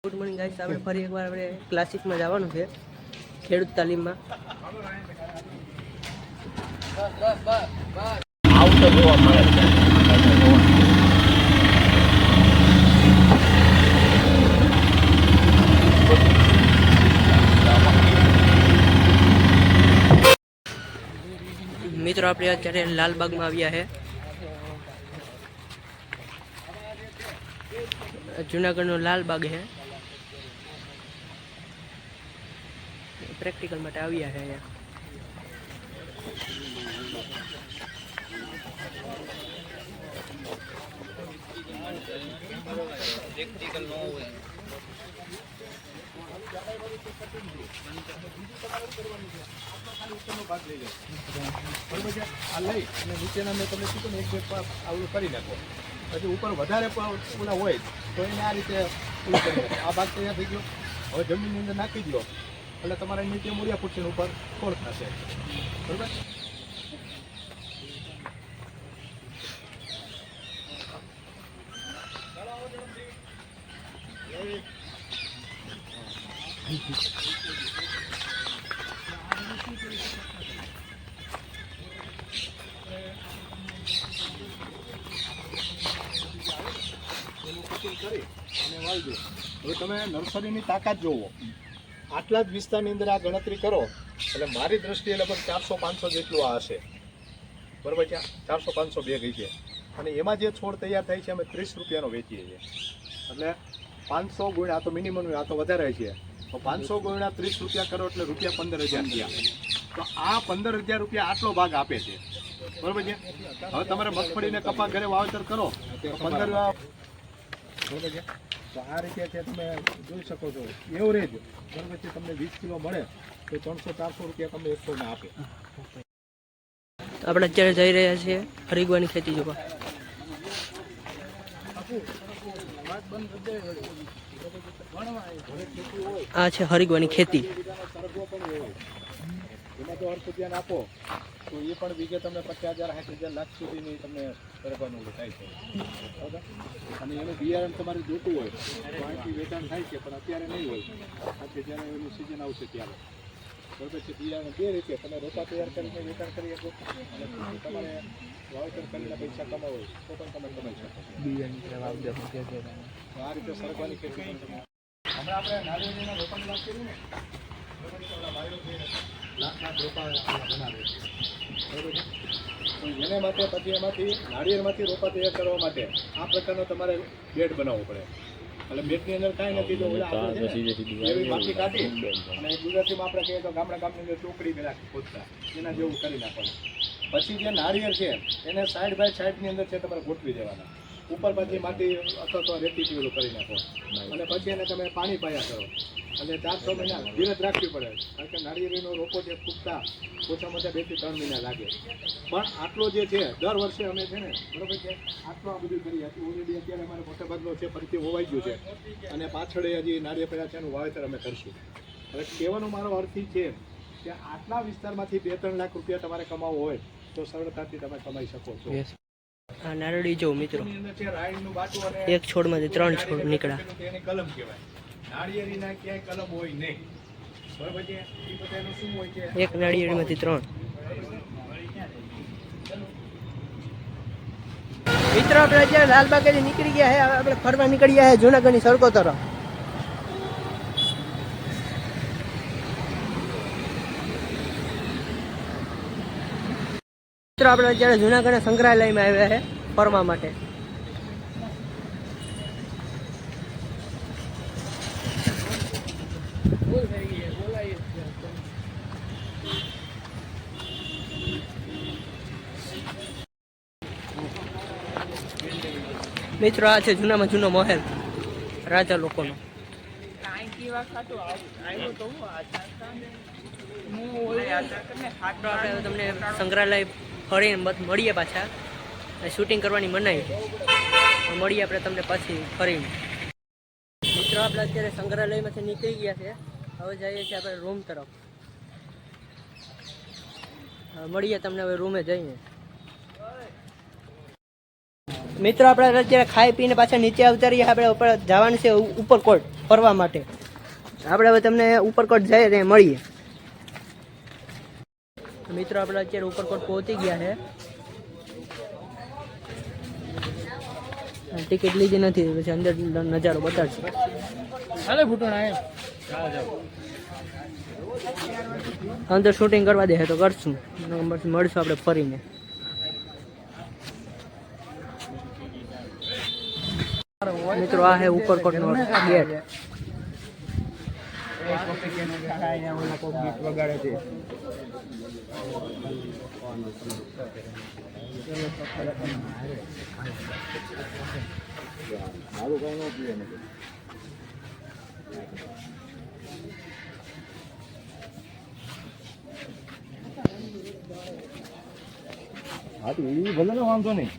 Good morning guys, આપણે ફરી એકવાર આપણે ક્લાસિકમાં જવાનું છે, ખેડૂત તાલીમમાં. આવતો જોવા મળે છે. મિત્રો આપણે અત્યારે લાલબાગમાં આવ્યા છે. જુનાગઢનો લાલબાગ છે. પ્રેક્ટિકલ માટે આવ્યા છે અહીંયા. પ્રેક્ટિકલ ન હોય આ લઈ અને નીચેના મેં તમને કીધું ને એક બે આવડું કરી નાખો. પછી ઉપર વધારે ઓલા હોય તો એને આ રીતે ઓલું કરી નાખો. આ ભાગ તૈયાર થઈ ગયો. હવે જમીનની અંદર નાખી દો એટલે તમારે નીચે મૂળિયા ફૂટશે, ઉપર ખોળ થશે. બરાબર. કરી અને વાવી દો. હવે તમે નર્સરીની તાકાત જોવો. આટલા જ વિસ્તારની અંદર આ ગણતરી કરો એટલે મારી દ્રષ્ટિએ લગભગ 400-500 જેટલું આ હશે. બરાબર છે. 400-500 બેગ છે અને એમાં જે છોડ તૈયાર થાય છે અમે 30 રૂપિયાનો વેચીએ છીએ. એટલે 500 ગુણ્યા, આ તો મિનિમમ, આ તો વધારે છે, તો 500 ગુણ્યા 30 રૂપિયા કરો એટલે રૂપિયા 15,000 થયા. તો આ 15,000 રૂપિયા આટલો ભાગ આપે છે. બરાબર છે. હવે તમારે મગફળીને કપા ઘરે વાવેતર કરો તો 15, બરાબર છે. તો આ રીતે છે તમે જોઈ શકો છો. એવરેજ બરાબર છે, તમને 20 કિલો મળે તો 300-400 રૂપિયા તમને એક છોડને આપે. આપણે અત્યારે જઈ રહ્યા છીએ હરિગવાની ખેતી જોવા. આ છે હરિગવાની ખેતી. એમાં જો 8 રૂપિયા આપો તો એ પણ બીજે તમને 50,000-60,000 લાખ સુધીની તમને કરવાનું થાય છે. બરાબર. અને એનું બિયારણ તમારે જોતું હોય તો અહીંથી વેચાણ થાય છે, પણ અત્યારે નહીં હોય. આજે જ્યારે એનું સિઝન આવશે ત્યારે. બરાબર છે. બિયારણ બે રીતે તમે રોપા તૈયાર કરીને વેચાણ કરી શકો અને તમારે વાવેતર કરીને પૈસા કમાવો તો પણ તમે કમાઈ શકો. આ રીતે સરગવાની ખેતી પણ તમે હમણાં આપણે નારિયેળીના રોપાની વાત કરી ને, લાખ રોપા બનાવે છે. બરાબર છે. એને માટે પછી એમાંથી નાળિયેરમાંથી રોપા તૈયાર કરવા માટે આ પ્રકારનો તમારે બેડ બનાવવો પડે. એટલે બેડની અંદર કાંઈ નથી, તો એવી માટી કાઢી અને ગુજરાતીમાં આપણે કહીએ તો ગામની અંદર ચોકડી રાખી ખોદતા એના જેવું કરી નાખવાનું. પછી જે નાળિયેર છે એને સાઈડ બાય સાઈડની અંદર છે તમારે ગોઠવી દેવાના. ઉપર પછી માટી અથવા તો રેતી પીળું કરી નાખો અને પછી એને તમે પાણી પાયા કરો અને 4-6 મહિના ધીરજ રાખવી પડે. કારણ કે નાળિયેરીનો રોપો જે ફૂટતા ઓછામાં ઓછા 2 થી 3 મહિના લાગે. પણ આટલો જે છે દર વર્ષે અમે છે ને, બરાબર છે, આટલું આ બધું કરી હતી. ઓલરેડી અત્યારે અમારે મોટાભાગનો છે ફરીથી હોવાઈ ગયું છે અને પાછળ હજી નાળિયેર પડ્યા છે, એનું વાવેતર અમે કરશું. હવે કહેવાનો મારો અર્થ છે કે આટલા વિસ્તારમાંથી 2-3 લાખ રૂપિયા તમારે કમાવો હોય તો સરળતાથી તમે કમાઈ શકો છો. આ નારળી જો મિત્રો, એક છોડમાંથી 3 છોડ નીકળ્યા. એની કલમ કહેવાય. નાળિયેરીના ક્યાંય કલમ હોય નહીં. બરાબર છે. એ બધાનું શું હોય છે? એક નાળિયેરીમાંથી 3. મિત્રો આપણે અત્યારે લાલબાગેથી નીકળી ગયા છે. આપણે ફરવા નીકળી ગયા છે જુનાગઢની સડકો તરફ. મિત્રો આપણે અત્યારે જુનાગઢના સંગ્રહાલયમાં આવ્યા છે ફરવા માટે. મિત્રો આ છે જૂનામાં જૂનો મહેલ રાજા લોકોનો. આપણે તમને સંગ્રહાલય ફરીને મળીએ પાછા. શૂટિંગ કરવાની મનાઈ, મળીએ આપણે તમને પાછી ફરીને. મિત્રો આપણે અત્યારે સંગ્રહાલયમાંથી નીકળી ગયા છે. હવે જઈએ છીએ આપણે રૂમ તરફ. મળીએ તમને હવે રૂમે જઈને. મિત્રો આપણે અત્યારે ખાઈ પીને પાછા નીચે અવતરીએ. આપણે ઉપર જવાનું છે ઉપરકોટ ફરવા માટે. આપણે હવે તમને ઉપરકોટ જઈએ ત્યાં મળીએ. મિત્રો આપણે અત્યારે ઉપરકોટ પહોંચી ગયા છે. ટિકિટ લીધી નથી, પછી અંદર નજારો બતાડશે. અંદર શૂટિંગ કરવા દે તો કરશું, પછી મળશું આપણે ફરીને. મિત્રો આ હે ઉપરકોટ નો ગેટ. હા તો એ ભલે ને વાંધો નહીં.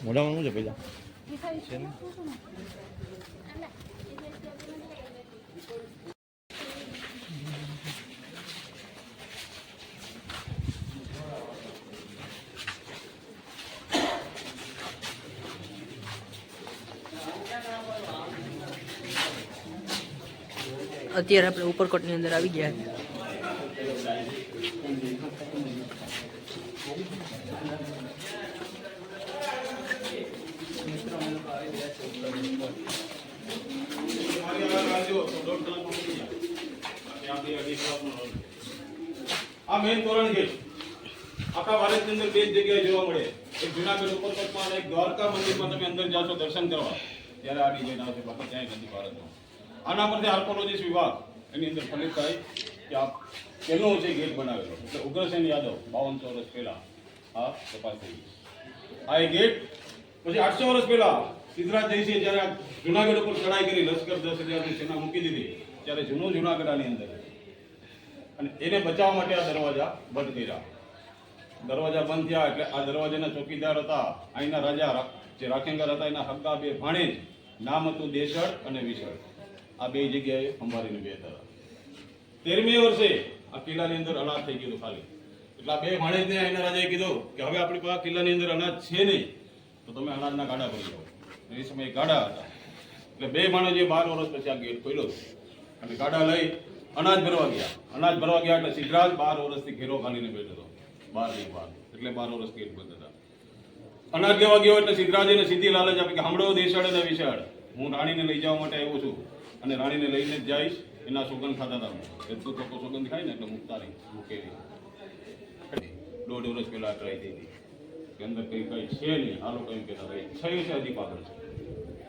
મોઢામાં શું છે પેલા? અત્યારે આપણે ઉપરકોટની અંદર આવી ગયા. આ મેઇન તોરણ ગેટ આખા ભારતની અંદર બે જગ્યાએ જોવા મળે. એક જુનાગઢ ઉપરકોટમાં અને એક દ્વારકા મંદિરમાં તમે અંદર જાશો દર્શન કરવા, ત્યારે આ ડિઝાઇન આવશે. બાકી ક્યાંય નથી ભારતમાં. આના પરથી આર્કોલોજીસ્ટ વિભાગ એની અંદર ફલિત થાય કે આ પહેલો છે ગેટ બનાવેલો. એટલે ઉગ્રસેન યાદવ 52 વર્ષ પહેલા આ તપાસ થઈ. આ એ ગેટ પછી 800 વર્ષ પહેલા સિદ્ધરાજ જયસિંહ જ્યારે જુનાગઢ ઉપર ચડાઈ કરી, લશ્કર 10,000ની સેના મૂકી દીધી, ત્યારે જૂનું જુનાગઢ આની અંદર અને એને બચાવવા માટે આ દરવાજા બંધ કર્યા. દરવાજા બંધ થયા એટલે આ દરવાજાના ચોકીદાર હતા અહીંના રાજા જે રાખેંગર હતા, એના હક્કા બે ભાણેજ, નામ હતું દેશળ અને વિશળ. આ બે જગ્યાએ અંબારીને બે હતા. 13મી વર્ષે આ કિલ્લાની અંદર અનાજ થઈ ગયું ખાલી. એટલે આ બે ભાણેજને અહીંના રાજાએ કીધું કે હવે આપણી પાસે કિલ્લાની અંદર અનાજ છે નહીં, તો તમે અનાજના ગાડા ભરી જાઓ. એ સમયે ગાડા હતા. એટલે બે ભાણેજે 12 વર્ષ પછી આ ગેટ ખોલ્યો અને ગાડા લઈ અનાજ ભરવા ગયા. અનાજ ભરવા ગયા એટલે સિદ્ધરાજ 12 વર્ષથી ઘેરો ખાલીને બેઠો હતો. 12 એટલે 12 વર્ષ ગેટ બંધ હતા. અનાજ લેવા ગયો એટલે સિદ્ધરાજને સીધી લાલચ આપી કે હમણાં દેશળ અને વિશાળ હું રાણીને લઈ જવા માટે આવ્યો છું અને રાણીને લઈને જ જઈશ. એના સોગંદ ખાતા હતા. એટલું લોકો સોગંદ ખાય ને એટલે મુક્તારી મૂકેલી. 1.5 વર્ષ પહેલા ટ્રાય થઈ હતી કે અંદર કઈ છે નહીં. આ લોકો એમ કહેતા હતા છે હજી પાગલ છે,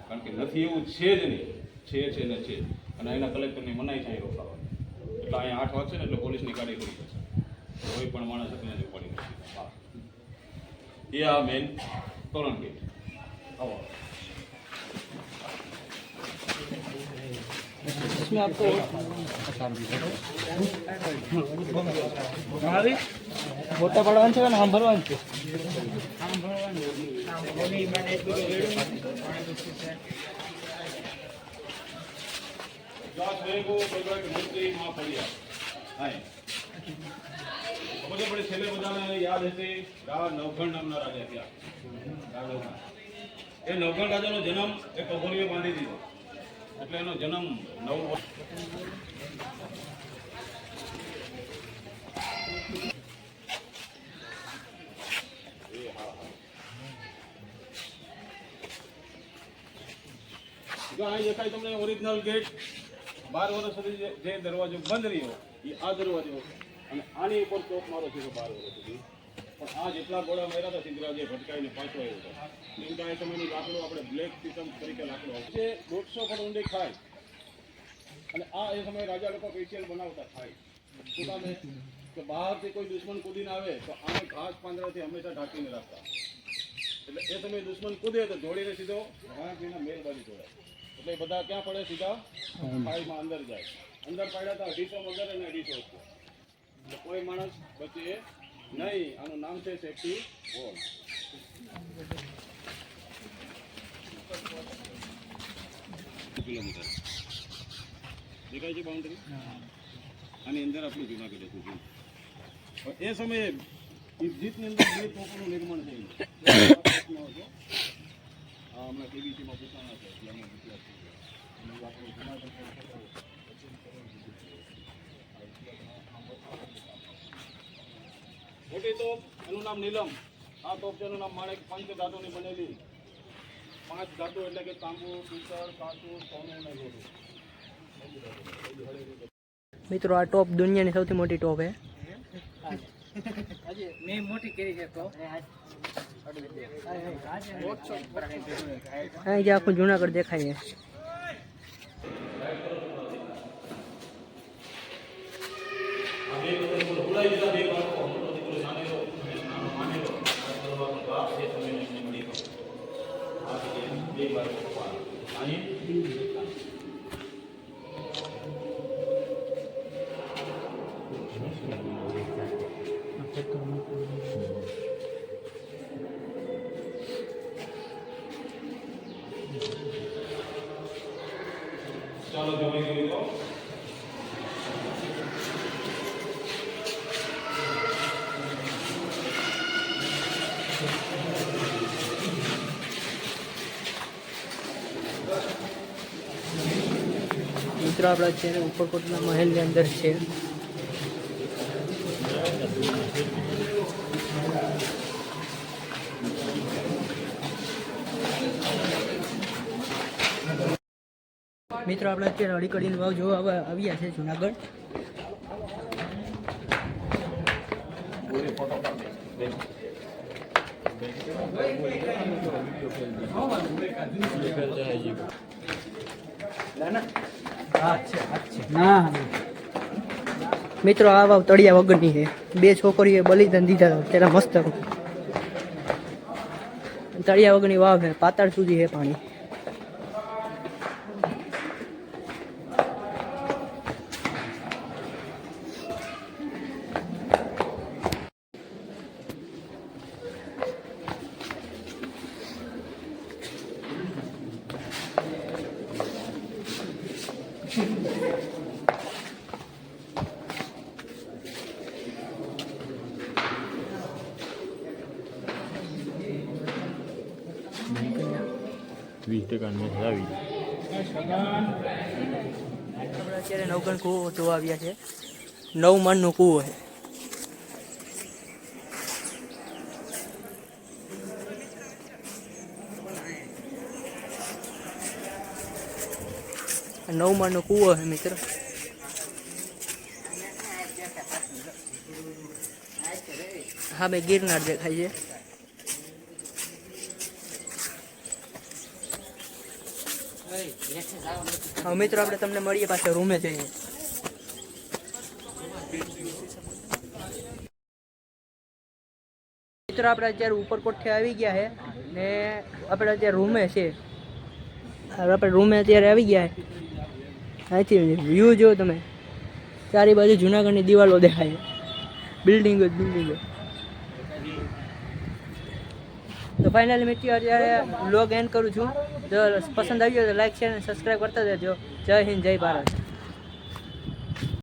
કારણ કે નથી એવું છે જ નહીં. છે ને છે. અને એના કલેક્ટરની મનાઈ છે અહીં રોકાવા. એટલે અહીંયા 8 વાગશે ને એટલે પોલીસની ગાડી કરી જશે. કોઈ પણ માણસ અત્યારે ઉપાડી નથી. એ આ મેન તોરણ ગેટ. આવો इसमें आपको મોટા પડવાનું છે ને સાંભળવાનું છે. છેલ્લે બધાને યાદ હશે નવઘણ નામના રાજા ત્યાં. એ નવઘણ રાજાનો જન્મ એક અઘોરીએ બાંધી દીધો. એટલે એનો જન્મ 9 વર્ષ. અહીં દેખાય તમને ઓરિજિનલ ગેટ. 12 વર્ષ સુધી જે દરવાજો બંધ રહ્યો એ આ દરવાજો, અને આની ઉપર ચોક મારો છે 12 વર્ષ સુધી. પણ આ જેટલા ગોળા માર્યા હતા સિદ્ધરાજે ભટકાઈને પાછો આવ્યો હતો. કેમ કે આ સમયનું લાકડું આપણે બ્લેક સીસમ તરીકે લાકડું આવે છે. 150 ફૂટ ઊંડી ખાય. અને આ એ સમયે રાજા લોકો સ્પેશિયલ બનાવતા થાય. શું કામ કે બહારથી કોઈ દુશ્મન કૂદીને આવે તો આને ઘાસ પાંદડાથી હંમેશા ઢાંકીને રાખતા. એટલે એ સમયે દુશ્મન કૂદે તો જોડીને સીધો રાણાજીના મહેલ બાજુ જોડાય. એટલે બધા ક્યાં પડે? સીધા ખાઈમાં અંદર જાય. અંદર પાડ્યા હતા 250 મગર અને 250 એટલે કોઈ માણસ બચે નહીં. આનું નામ છે સેફ્ટી વોલ. કિલોમીટર દેખાય છે બાઉન્ડ્રી. આની અંદર આપણું જુનાગઢ હતું. એ સમયે ઇજિપ્તની અંદર 2 તોપોનું નિર્માણ થયું. આ હમણાં કેબીસીમાં પૂછાણા છે ત્યાંનો ઇતિહાસ છે. અને આપણો જૂનાગઢનો છોકરો મોટી તોપ, એનું નામ નીલમ. આ તોપ છે એનું નામ માણેક. 5 ધાતુની બનેલી. 5 ધાતુ એટલે કે તાંબુ, પિત્તળ, કાચું, સોનું ને લોઢું. મિત્રો આ ટોપ દુનિયાની સૌથી મોટી ટોપ છે. મેં મોટી કરી છે તો અહીં જે આખું જુનાગઢ દેખાય છે. ચાલો જોઈ જોઈએ તો મિત્રો આપણે અત્યારે ઉપરકોટના મહેલની અંદર છે. મિત્રો આપણે અત્યારે અડીકડીની વાવ જોવા આવ્યા છે જુનાગઢ. મિત્રો આ વાવ તળિયા વગરની છે. 2 છોકરીઓએ બલિદાન દીધા હતા ત્યારે મસ્ત તળિયા વગરની વાવ છે. પાતાળ સુધી છે પાણી. આપણે અત્યારે નવગણ કૂવો જોવા આવ્યા છે. 9 માળનો કૂવો છે. આ 9 માળનો કૂવો છે મિત્રો. હા ભાઈ ગિરનાર દેખાય છે. હવે મિત્રો આપણે તમને મળીએ પાછા રૂમે જઈએ. મિત્રો આપણે અત્યારે ઉપરકોટથી આવી ગયા છે ને આપણે અત્યારે રૂમે છે. આપણે રૂમે અત્યારે આવી ગયા છે. અહીંથી વ્યૂ જો તમે, ચારે બાજુ જુનાગઢની દિવાલો દેખાય. બિલ્ડિંગો જ બિલ્ડિંગો. તો ફાઇનલી મિત્રો અત્યારે વ્લોગ એન્ડ કરું છું. જો પસંદ આવ્યો તો લાઈક શેર અને સબસ્ક્રાઈબ કરતા રહેજો. જય હિન્દ, જય ભારત.